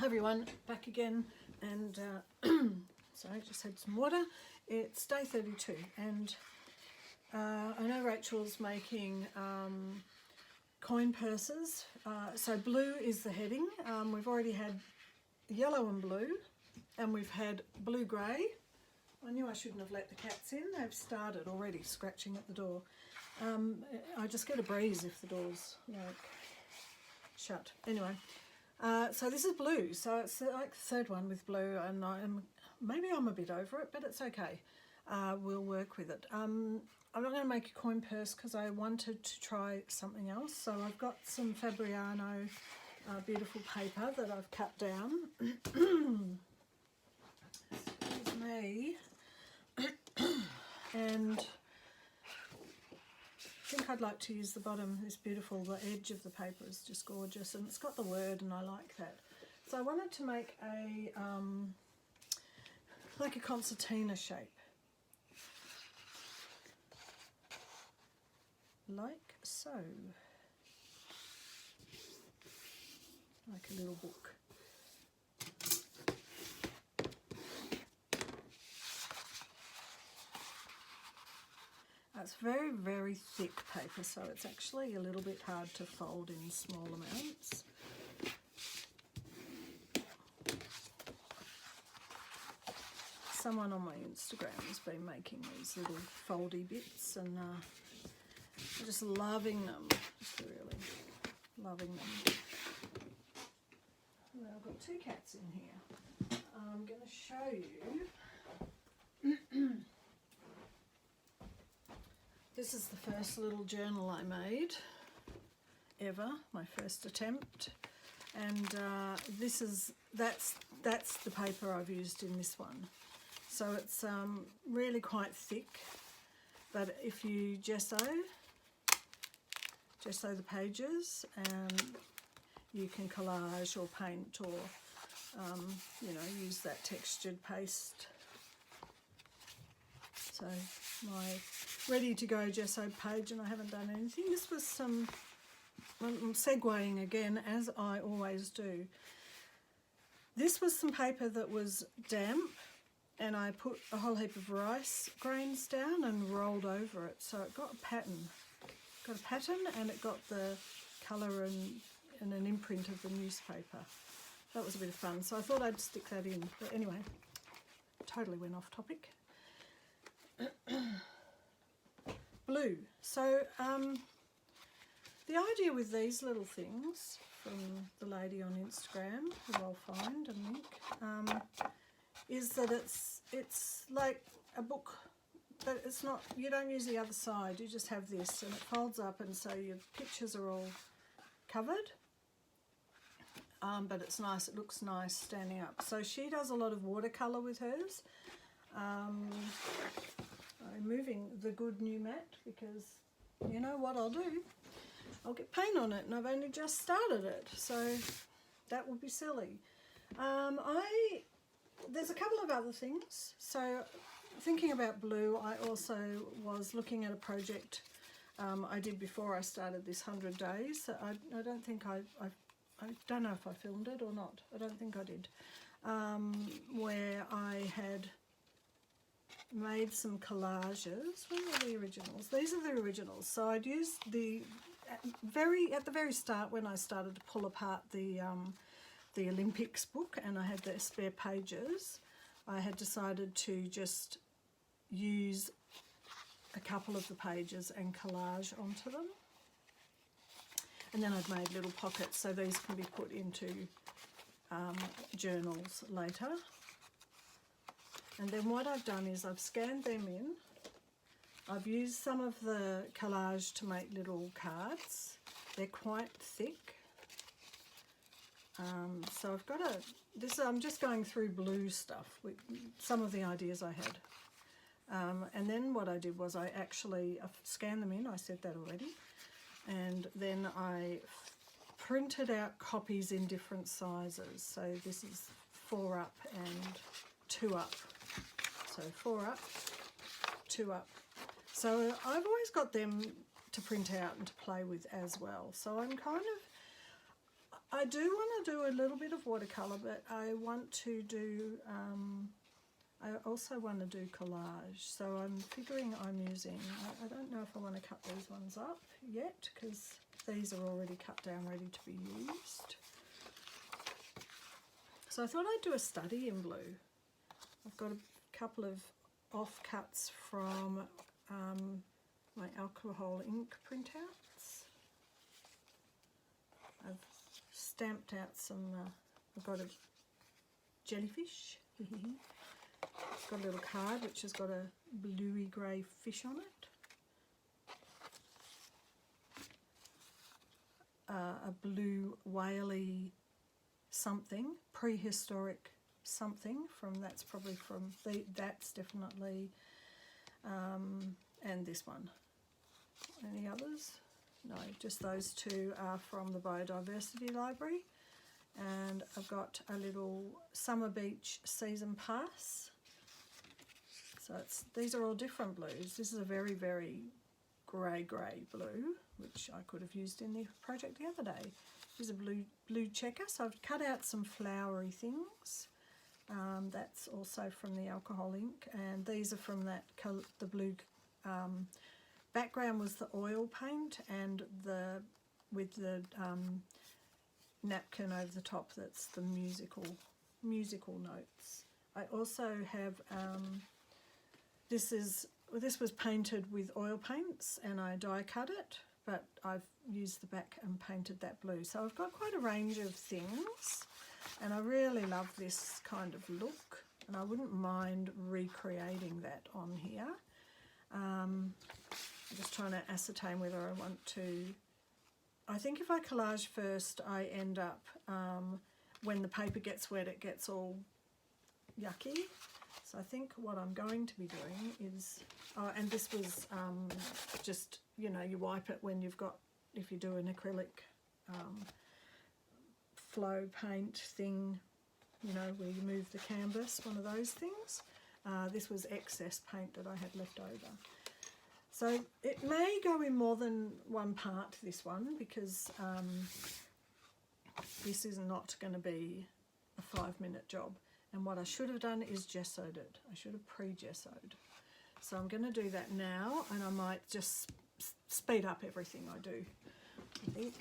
Hi everyone, back again, and sorry, just had some water. It's day 32, and I know Rachel's making coin purses. So blue is the heading. We've already had yellow and blue, and we've had blue-grey. I knew I shouldn't have let the cats in. They've started already scratching at the door. I just get a breeze if the door's like shut. Anyway. So this is blue, so it's like the third one with blue, and maybe I'm a bit over it, but it's okay. We'll work with it. I'm not going to make a coin purse because I wanted to try something else. So I've got some Fabriano beautiful paper that I've cut down. Excuse me. And I think I'd like to use the bottom, this beautiful, the edge of the paper is just gorgeous, and it's got the word and I like that. So I wanted to make a, like a concertina shape. Like so. Like a little book. It's very, very thick paper, so it's actually a little bit hard to fold in small amounts. Someone on my Instagram has been making these little foldy bits, and I'm just loving them, just really loving them. Now I've got two cats in here. I'm going to show you. This is the first little journal I made ever, my first attempt, and that's the paper I've used in this one. So it's really quite thick, but if you gesso the pages, and you can collage or paint or you know, use that textured paste. So my ready to go gesso page, and I haven't done anything. This was some, I'm segueing again as I always do. This was some paper that was damp, and I put a whole heap of rice grains down and rolled over it, so it got a pattern. Got a pattern, and it got the colour and an imprint of the newspaper. That was a bit of fun, so I thought I'd stick that in. But anyway, totally went off topic. Blue. So the idea with these little things from the lady on Instagram, who I'll find and link, is that it's like a book, but it's not. You don't use the other side. You just have this, and it folds up, and so your pictures are all covered. But it's nice. It looks nice standing up. So she does a lot of watercolor with hers. I'm moving the good new mat because you know what I'll do? I'll get paint on it, and I've only just started it, so that would be silly. There's a couple of other things. So thinking about blue, I also was looking at a project I did before I started this 100 days. I don't think I don't know if I filmed it or not. I don't think I did. Where I had made some collages. Where are the originals? These are the originals. So I'd used at the very start, when I started to pull apart the Olympics book, and I had the spare pages, I had decided to just use a couple of the pages and collage onto them. And then I'd made little pockets, so these can be put into journals later. And then what I've done is I've scanned them in. I've used some of the collage to make little cards. They're quite thick. So I've got I'm just going through blue stuff with some of the ideas I had. And then what I did was I've scanned them in, I said that already. And then I printed out copies in different sizes. So this is 4 up and 2 up. So 4 up, 2 up. So I've always got them to print out and to play with as well. So I'm kind of, I do want to do a little bit of watercolour, but I want to do, I also want to do collage. So I'm figuring I'm using, I don't know if I want to cut these ones up yet, because these are already cut down, ready to be used. So I thought I'd do a study in blue. I've got a couple of offcuts from my alcohol ink printouts. I've stamped out some, I've got a jellyfish. Got a little card which has got a bluey grey fish on it. A blue whaley something, prehistoric something from, that's probably from, that's definitely, and this one. Any others? No, just those two are from the Biodiversity Library. And I've got a little Summer Beach Season Pass. So these are all different blues. This is a very, very grey blue, which I could have used in the project the other day. Here's a blue checker. So I've cut out some flowery things. That's also from the alcohol ink, and these are from that the blue background was the oil paint, and with the napkin over the top, that's the musical notes. I also have this was painted with oil paints, and I die cut it, but I've used the back and painted that blue. So I've got quite a range of things, and I really love this kind of look, and I wouldn't mind recreating that on here. I'm just trying to ascertain whether I want to. I think if I collage first, I end up, when the paper gets wet, it gets all yucky. So I think what I'm going to be doing is, and this was just, you know, you wipe it when you've got, if you do an acrylic flow paint thing, you know, where you move the canvas, one of those things. This was excess paint that I had left over. So it may go in more than one part, this one, because this is not going to be a 5-minute job. And what I should have done is gessoed it. I should have pre-gessoed. So I'm going to do that now, and I might just speed up everything I do, I think.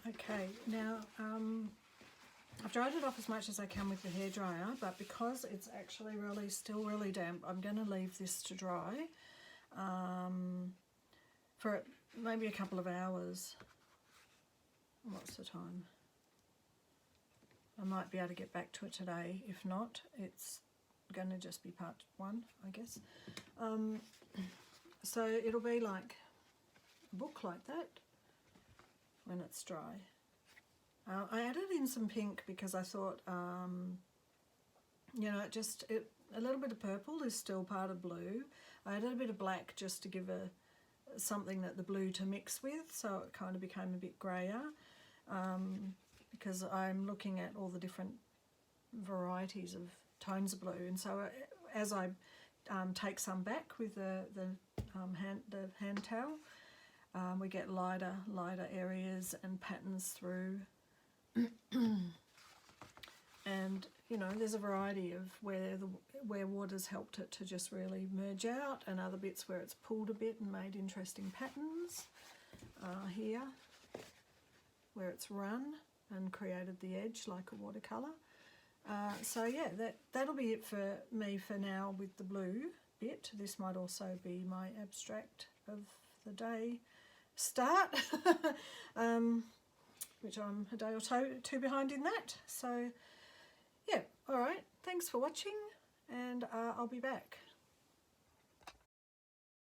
Okay, now I've dried it off as much as I can with the hairdryer, but because it's actually still really damp, I'm going to leave this to dry for maybe a couple of hours. What's the time? I might be able to get back to it today. If not, it's going to just be part 1, I guess. So it'll be like a book like that when it's dry. I added in some pink because I thought, you know, a little bit of purple is still part of blue. I added a bit of black just to give something that the blue to mix with, so it kind of became a bit grayer, because I'm looking at all the different varieties of tones of blue, and so as I take some back with the hand towel, we get lighter areas and patterns through. And you know, there's a variety of where water's helped it to just really merge out, and other bits where it's pulled a bit and made interesting patterns. Here, where it's run and created the edge like a watercolor. So yeah, that'll be it for me for now with the blue bit. This might also be my abstract of the day start. Which I'm a day or two behind in that. So yeah, all right, thanks for watching, and I'll be back.